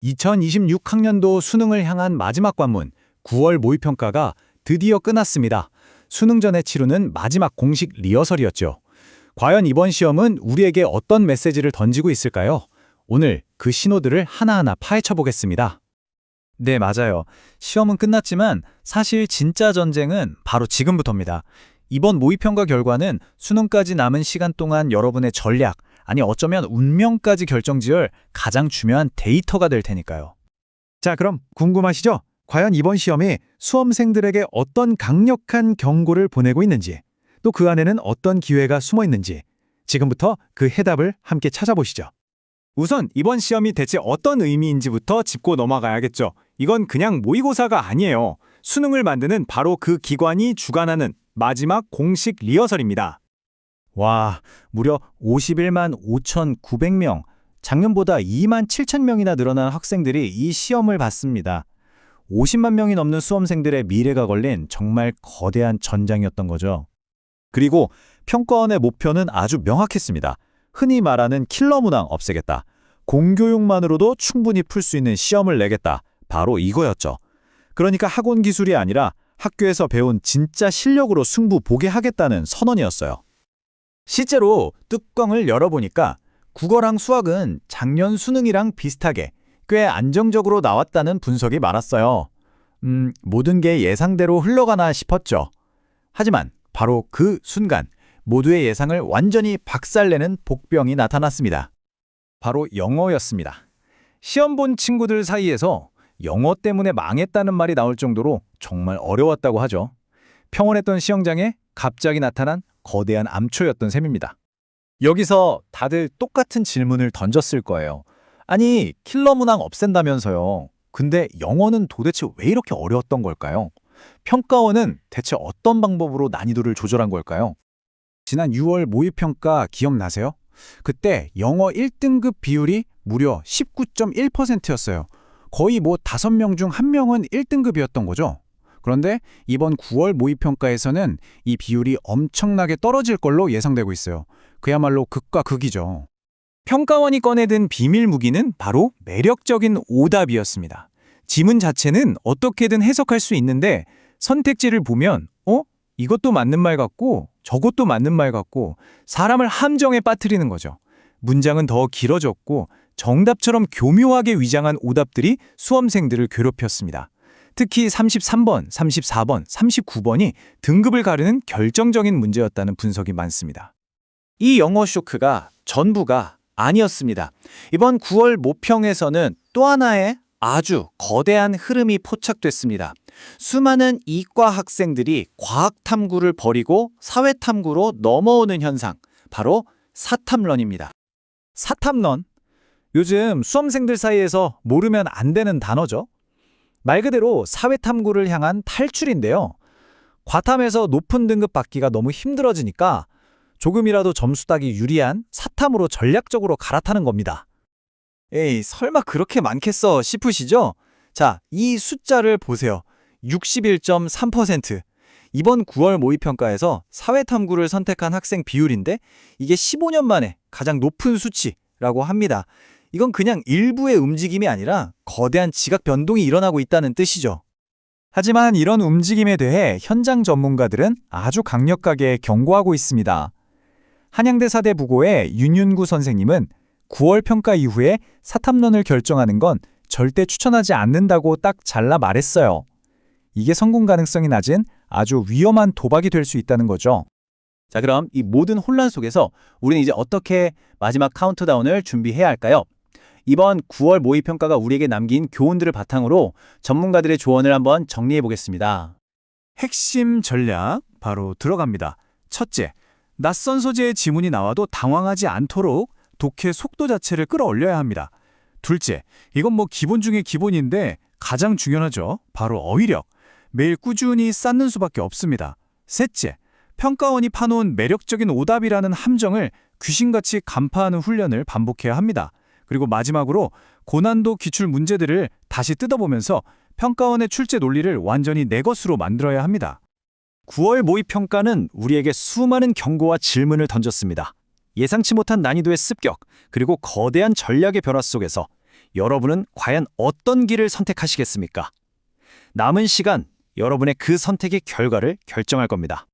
2026학년도 수능을 향한 마지막 관문, 9월 모의평가가 드디어 끝났습니다. 수능 전에 치르는 마지막 공식 리허설이었죠. 과연 이번 시험은 우리에게 어떤 메시지를 던지고 있을까요? 오늘 그 신호들을 하나하나 파헤쳐 보겠습니다. 네, 맞아요. 시험은 끝났지만 사실 진짜 전쟁은 바로 지금부터입니다. 이번 모의평가 결과는 수능까지 남은 시간 동안 여러분의 전략, 아니 어쩌면 운명까지 결정지을 가장 중요한 데이터가 될 테니까요. 자, 그럼 궁금하시죠? 과연 이번 시험이 수험생들에게 어떤 강력한 경고를 보내고 있는지, 또 그 안에는 어떤 기회가 숨어 있는지, 지금부터 그 해답을 함께 찾아보시죠. 우선 이번 시험이 대체 어떤 의미인지부터 짚고 넘어가야겠죠. 이건 그냥 모의고사가 아니에요. 수능을 만드는 바로 그 기관이 주관하는 마지막 공식 리허설입니다. 와, 무려 51만 5,900명, 작년보다 2만 7천 명이나 늘어난 학생들이 이 시험을 봤습니다. 50만 명이 넘는 수험생들의 미래가 걸린 정말 거대한 전장이었던 거죠. 그리고 평가원의 목표는 아주 명확했습니다. 흔히 말하는 킬러 문항 없애겠다. 공교육만으로도 충분히 풀 수 있는 시험을 내겠다. 바로 이거였죠. 그러니까 학원 기술이 아니라 학교에서 배운 진짜 실력으로 승부 보게 하겠다는 선언이었어요. 실제로 뚜껑을 열어보니까 국어랑 수학은 작년 수능이랑 비슷하게 꽤 안정적으로 나왔다는 분석이 많았어요. 모든 게 예상대로 흘러가나 싶었죠. 하지만 바로 그 순간 모두의 예상을 완전히 박살내는 복병이 나타났습니다. 바로 영어였습니다. 시험 본 친구들 사이에서 영어 때문에 망했다는 말이 나올 정도로 정말 어려웠다고 하죠. 평온했던 시험장에 갑자기 나타난 거대한 암초였던 셈입니다. 여기서 다들 똑같은 질문을 던졌을 거예요. 아니, 킬러 문항 없앤다면서요. 근데 영어는 도대체 왜 이렇게 어려웠던 걸까요? 평가원은 대체 어떤 방법으로 난이도를 조절한 걸까요? 지난 6월 모의평가 기억나세요? 그때 영어 1등급 비율이 무려 19.1%였어요. 거의 5명 중 1명은 1등급이었던 거죠. 그런데 이번 9월 모의평가에서는 이 비율이 엄청나게 떨어질 걸로 예상되고 있어요. 그야말로 극과 극이죠. 평가원이 꺼내든 비밀 무기는 바로 매력적인 오답이었습니다. 지문 자체는 어떻게든 해석할 수 있는데 선택지를 보면 이것도 맞는 말 같고 저것도 맞는 말 같고 사람을 함정에 빠뜨리는 거죠. 문장은 더 길어졌고 정답처럼 교묘하게 위장한 오답들이 수험생들을 괴롭혔습니다. 특히 33번, 34번, 39번이 등급을 가르는 결정적인 문제였다는 분석이 많습니다. 이 영어 쇼크가 전부가 아니었습니다. 이번 9월 모평에서는 또 하나의 아주 거대한 흐름이 포착됐습니다. 수많은 이과 학생들이 과학 탐구를 버리고 사회 탐구로 넘어오는 현상, 바로 사탐런입니다. 사탐런? 요즘 수험생들 사이에서 모르면 안 되는 단어죠. 말 그대로 사회 탐구를 향한 탈출인데요. 과탐에서 높은 등급 받기가 너무 힘들어지니까 조금이라도 점수 따기 유리한 사탐으로 전략적으로 갈아타는 겁니다. 에이, 설마 그렇게 많겠어 싶으시죠? 자, 이 숫자를 보세요. 61.3%. 이번 9월 모의평가에서 사회탐구를 선택한 학생 비율인데 이게 15년 만에 가장 높은 수치라고 합니다. 이건 그냥 일부의 움직임이 아니라 거대한 지각 변동이 일어나고 있다는 뜻이죠. 하지만 이런 움직임에 대해 현장 전문가들은 아주 강력하게 경고하고 있습니다. 한양대 사대부고의 윤윤구 선생님은 9월 평가 이후에 사탐론을 결정하는 건 절대 추천하지 않는다고 딱 잘라 말했어요. 이게 성공 가능성이 낮은 아주 위험한 도박이 될 수 있다는 거죠. 자, 그럼 이 모든 혼란 속에서 우리는 이제 어떻게 마지막 카운트다운을 준비해야 할까요? 이번 9월 모의평가가 우리에게 남긴 교훈들을 바탕으로 전문가들의 조언을 한번 정리해 보겠습니다. 핵심 전략 바로 들어갑니다. 첫째, 낯선 소재의 지문이 나와도 당황하지 않도록 독해 속도 자체를 끌어올려야 합니다. 둘째, 이건 기본 중에 기본인데 가장 중요하죠. 바로 어휘력. 매일 꾸준히 쌓는 수밖에 없습니다. 셋째, 평가원이 파놓은 매력적인 오답이라는 함정을 귀신같이 간파하는 훈련을 반복해야 합니다. 그리고 마지막으로 고난도 기출 문제들을 다시 뜯어보면서 평가원의 출제 논리를 완전히 내 것으로 만들어야 합니다. 9월 모의평가는 우리에게 수많은 경고와 질문을 던졌습니다. 예상치 못한 난이도의 습격, 그리고 거대한 전략의 변화 속에서 여러분은 과연 어떤 길을 선택하시겠습니까? 남은 시간, 여러분의 그 선택의 결과를 결정할 겁니다.